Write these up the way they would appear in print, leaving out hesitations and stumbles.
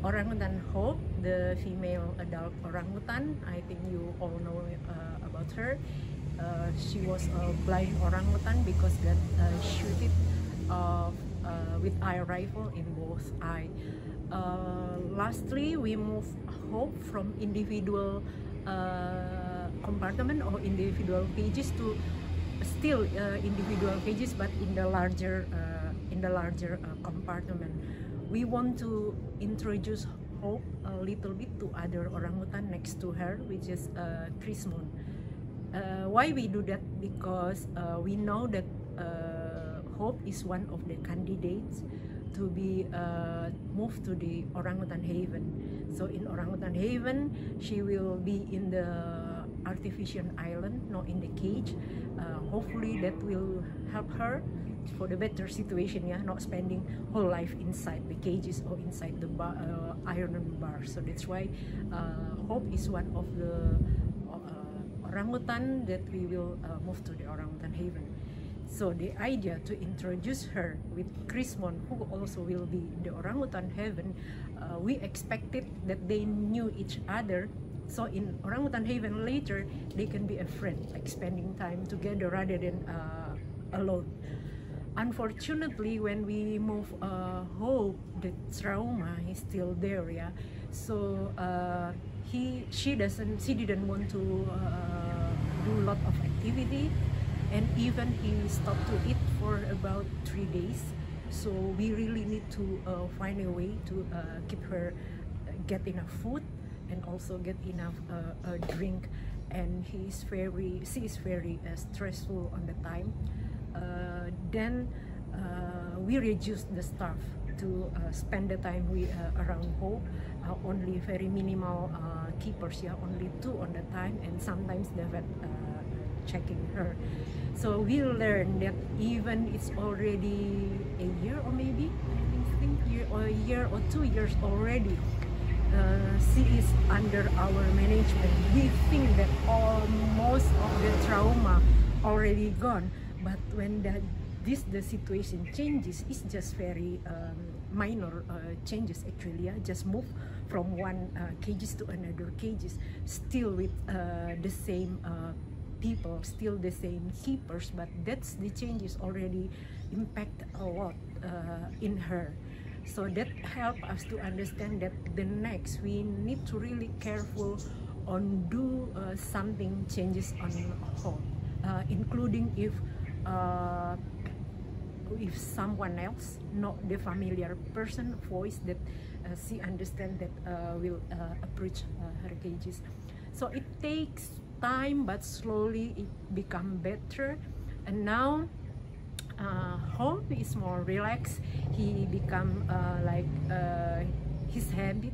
orangutan Hope, the female adult orangutan. I think you all know about her. She was a blind orangutan because got shoot it with eye rifle in both eye. Lastly, we move Hope from individual compartment or individual cages to still individual cages, but in the larger compartment. We want to introduce Hope a little bit to other orangutan next to her, which is Krismon. Why we do that? Because we know that Hope is one of the candidates to be moved to the orangutan haven. So in orangutan haven, she will be in the artificial island, not in the cage. Hopefully that will help her for the better situation, yeah, not spending whole life inside the cages or inside the iron bar. So that's why Hope is one of the orangutan that we will move to the orangutan haven. So the idea to introduce her with Krismon, who also will be in the orangutan haven, we expected that they knew each other. So in orangutan haven later, they can be a friend, like spending time together rather than alone. Unfortunately, when we move Hope, the trauma is still there, yeah. So she didn't want to do a lot of activity, and even he stopped to eat for about 3 days. So we really need to find a way to keep her get enough food and also get enough drink. And she is very stressful on the time. Then we reduced the staff to spend the time around Hope. Only very minimal keepers, yeah, only 2 on the time, and sometimes the vet checking her. So we learned that even it's already a year, or maybe I think a year or 2 years already, she is under our management. We think that most of the trauma already gone, but when the situation changes, it's just very minor changes actually. Yeah? Just move from one cages to another cages, still with the same people, still the same keepers, but that's the changes already impact a lot in her. So that helped us to understand that the next we need to really careful on do something changes on Hope, including if someone else, not the familiar person voice that she understand that will approach her cages. So it takes time, but slowly it become better, and now Hope is more relaxed. He become like his habit.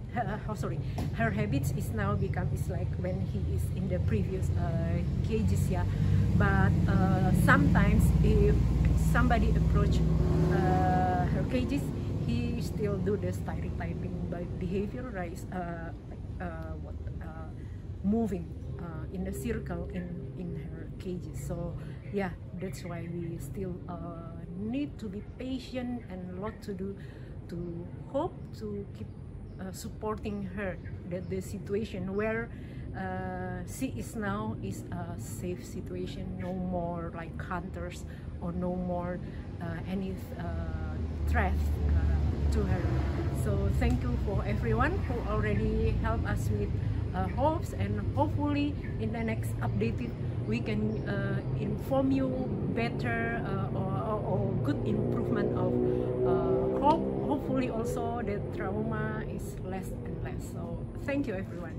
Her habits is now become like when he is in the previous cages, yeah. But sometimes if somebody approach her cages, he still do the stereotyping by behavior, right? Moving in a circle in her cages. So yeah, that's why we still need to be patient and a lot to do to hope to keep supporting her, that the situation where she is now is a safe situation, no more like hunters or no more any threat to her. So thank you for everyone who already helped us with hopes, and hopefully in the next updated we can inform you better or good improvement of hope. Hopefully also the trauma is less and less. So thank you everyone.